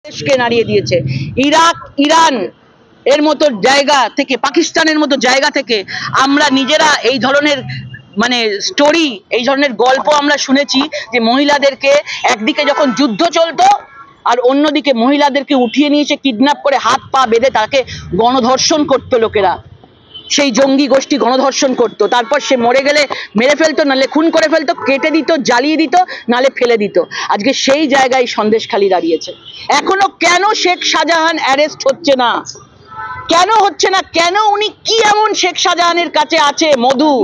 দেশকে নাড়িয়ে দিয়েছে। ইরাক, ইরান এর মতো জায়গা থেকে, পাকিস্তানের মতো জায়গা থেকে আমরা নিজেরা এই ধরনের স্টোরি, এই ধরনের গল্প আমরা শুনেছি যে মহিলাদেরকে একদিকে যখন যুদ্ধ চলতো আর অন্যদিকে মহিলাদেরকে উঠিয়ে নিয়ে এসে কিডন্যাপ করে হাত পা বেঁধে তাকে গণধর্ষণ করতো লোকেরা। সেই জঙ্গি গোষ্ঠী গণধর্ষণ করতো, তারপর সে মরে গেলে মেরে ফেলতো, নালে খুন করে ফেলতো, কেটে দিত, জ্বালিয়ে দিত, নালে ফেলে দিত। আজকে সেই জায়গায় সন্দেশখালী দাঁড়িয়েছে। এখনো কেন শেখ শাহজাহান অ্যারেস্ট হচ্ছে না? কেন হচ্ছে না? কেন উনি কি এমন শেখ শাহজাহানের কাছে আছে মধু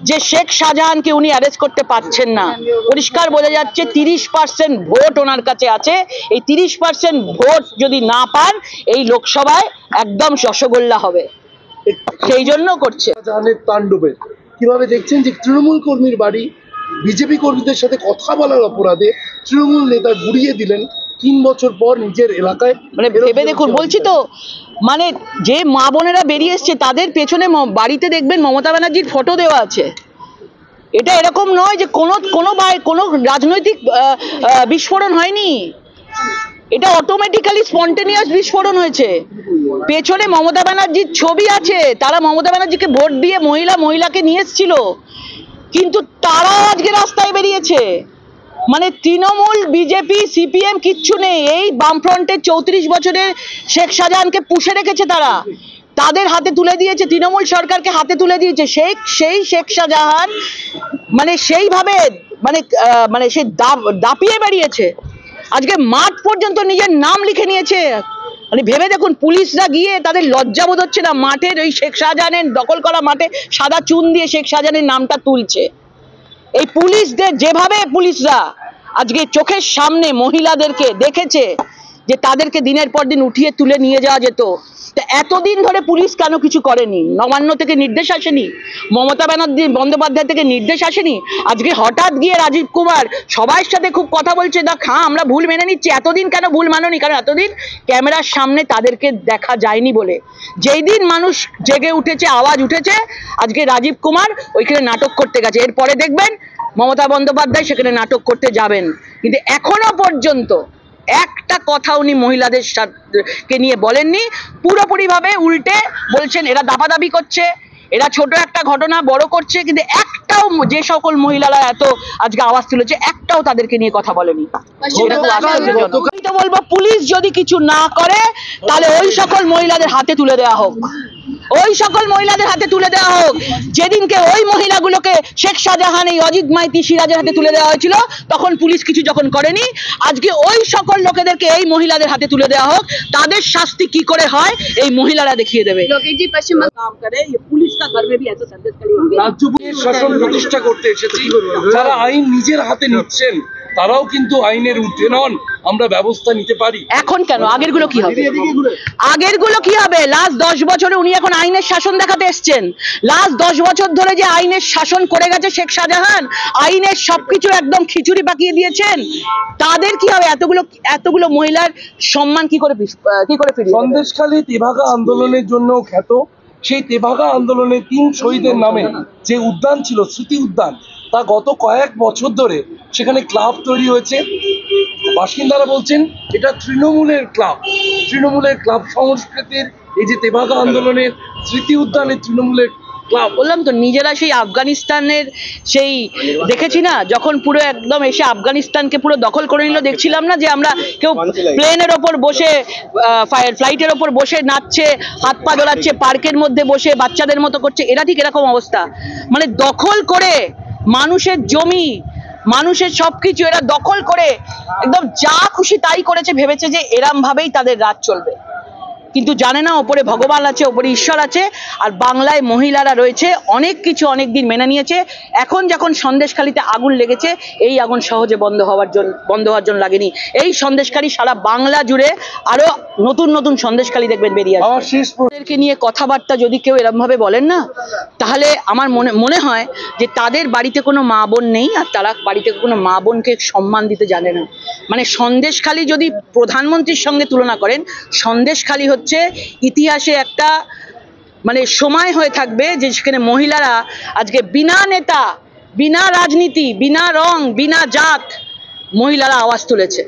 যে শেখ শাহজাহানকে উনি অ্যারেস্ট করতে পারছেন না? পরিষ্কার বোঝা যাচ্ছে 30% ভোট ওনার কাছে আছে। এই 30% ভোট যদি না পান, এই লোকসভায় একদম রসগোল্লা হবে। সেই জন্য করছে। শাহজাহানের তাণ্ডবে কিভাবে দেখছেন যে তৃণমূল কর্মীর বাড়ি বিজেপি কর্মীদের সাথে কথা বলার অপরাধে তৃণমূল নেতা গুড়িয়ে দিলেন 3 বছর পর নিজের এলাকায়? ভেবে দেখুন, বলছি তো, যে মা বোনেরা বেরিয়ে এসছে তাদের পেছনে বাড়িতে দেখবেন মমতা ব্যানার্জির ফটো দেওয়া আছে। এটা এরকম নয় যে কোনো রাজনৈতিক বিস্ফোরণ হয়নি, এটা অটোমেটিক্যালি স্পন্টেনিয়াস বিস্ফোরণ হয়েছে। পেছনে মমতা ব্যানার্জির ছবি আছে। তারা মমতা ব্যানার্জিকে ভোট দিয়ে মহিলাকে নিয়ে এসেছিল, কিন্তু তারাও আজকে রাস্তায় বেরিয়েছে। তৃণমূল, বিজেপি, সিপিএম কিচ্ছু নেই। এই বামফ্রন্টের 34 বছরের শেখ শাহজাহানকে পুষে রেখেছে তারা, তাদের হাতে তুলে দিয়েছে, তৃণমূল সরকারকে হাতে তুলে দিয়েছে। সেই শেখ শাহজাহান সেইভাবে সে দাপিয়ে বেরিয়েছে। আজকে মাঠ পর্যন্ত নিজের নাম লিখে নিয়েছে। ভেবে দেখুন, পুলিশরা গিয়ে তাদের লজ্জা বোধ হচ্ছে না? মাঠের ওই শেখ শাহজাহানের দখল করা মাঠে সাদা চুন দিয়ে শেখ শাহজাহানের নামটা তুলছে। এই পুলিশদের যেভাবে পুলিশরা আজকে চোখের সামনে মহিলাদেরকে দেখেছে যে তাদেরকে দিনের পর দিন উঠিয়ে তুলে নিয়ে যাওয়া যেত, এতদিন ধরে পুলিশ কেন কিছু করেনি? নবান্ন থেকে নির্দেশ আসেনি? মমতা ব্যানার্জি বন্দ্যোপাধ্যায় থেকে নির্দেশ আসেনি? আজকে হঠাৎ গিয়ে রাজীব কুমার সবার সাথে খুব কথা বলছে, আমরা ভুল মেনে নিচ্ছি। এতদিন কেন ভুল মানোনি? কারণ এতদিন ক্যামেরার সামনে তাদেরকে দেখা যায়নি বলে। যেই দিন মানুষ জেগে উঠেছে, আওয়াজ উঠেছে, আজকে রাজীব কুমার ওইখানে নাটক করতে গেছে। এরপরে দেখবেন মমতা বন্দ্যোপাধ্যায় সেখানে নাটক করতে যাবেন। কিন্তু এখনো পর্যন্ত একটা কথা উনি মহিলাদের কে নিয়ে বলেননি। পুরোপুরিভাবে উল্টে বলছেন এরা দাপাদাপি করছে, এরা ছোট একটা ঘটনা বড় করছে, কিন্তু একটাও যে সকল মহিলারা এত আজকে আওয়াজ তুলেছে একটাও তাদেরকে নিয়ে কথা বলেনি। আমি তো বলবো, পুলিশ যদি কিছু না করে তাহলে ওই সকল মহিলাদের হাতে তুলে দেওয়া হোক, ওই সকল মহিলাদের হাতে তুলে দেওয়া হোক। যেদিনকে ওই মহিলাগুলোকে শেখ শাহজাহান, এই অজিত মাইতি, সিরাজের হাতে তুলে দেওয়া হয়েছিল, তখন পুলিশ কিছু যখন করেনি, আজকে ওই সকল লোকেদেরকে এই মহিলাদের হাতে তুলে দেওয়া হোক। তাদের শাস্তি কি করে হয় এই মহিলারা দেখিয়ে দেবে। রাজ্য পুলিশ শাসন প্রতিষ্ঠা করতে এসেছি, যারা আইন নিজের হাতে নিচ্ছেন তারাও কিন্তু আইনের ঊর্ধ্বে নন। আমরা ব্যবস্থা নিতে পারি। এখন কেন? আগের গুলো কি হবে? আগের গুলো কি হবে? লাস্ট 10 বছরে উনি এখন আইনের শাসন দেখাতে এসছেন। লাস্ট 10 বছর ধরে যে আইনের শাসন করে গেছে শেখ শাহজাহান, আইনের সবকিছু একদম খিচুড়ি পাকিয়ে দিয়েছেন, তাদের কি হবে? এতগুলো মহিলার সম্মান কি করে ফিরিয়ে? সন্দেশখালী তেভাগা আন্দোলনের জন্য খ্যাত, সেই তেভাগা আন্দোলনের 3 শহীদের নামে যে উদ্যান ছিল, স্মৃতি উদ্যান, তা গত কয়েক বছর ধরে সেখানে ক্লাব তৈরি হয়েছে। বাসিন্দারা বলছেন এটা তৃণমূলের ক্লাব সংস্কৃতির। এই যে তেভাগা আন্দোলনের স্মৃতি উদ্যানের তৃণমূলের ক্লাব, বললাম তো, নিজেরা সেই আফগানিস্তানের সেই দেখেছি না, যখন পুরো একদম এসে আফগানিস্তানকে পুরো দখল করে নিল। দেখছিলাম না যে আমরা কেউ প্লেনের ওপর বসে, ফ্লাইটের ওপর বসে নাচছে, হাত পা দোলাচ্ছে, পার্কের মধ্যে বসে বাচ্চাদের মতো করছে। এরা ঠিক এরকম অবস্থা, দখল করে মানুষের জমি, মানুষের সবকিছু এরা দখল করে একদম যা খুশি তাই করেছে। ভেবেছে যে এরম ভাবেই তাদের রাজ চলবে, কিন্তু জানে না ওপরে ভগবান আছে, ওপরে ঈশ্বর আছে। আর বাংলায় মহিলারা রয়েছে, অনেক কিছু অনেক দিন মেনে নিয়েছে। এখন যখন সন্দেশখালীতে আগুন লেগেছে, এই আগুন সহজে বন্ধ হওয়ার জন্য লাগেনি। এই সন্দেশখালী সারা বাংলা জুড়ে আরো নতুন নতুন সন্দেশখালী দেখবেন বেরিয়ে আসবে। ওদেরকে নিয়ে কথাবার্তা যদি কেউ এরকম ভাবে বলেন না, তাহলে আমার মনে হয় যে তাদের বাড়িতে কোনো মা বোন নেই, আর তারা বাড়িতে কোনো মা বোনকে সম্মান দিতে জানে না। সন্দেশখালী যদি প্রধানমন্ত্রীর সঙ্গে তুলনা করেন, সন্দেশখালী হচ্ছে ইতিহাসে একটা সময় হয়ে থাকবে যে সেখানে মহিলারা আজকে বিনা নেতা, বিনা রাজনীতি, বিনা রং, বিনা জাত মহিলারা আওয়াজ তুলেছে।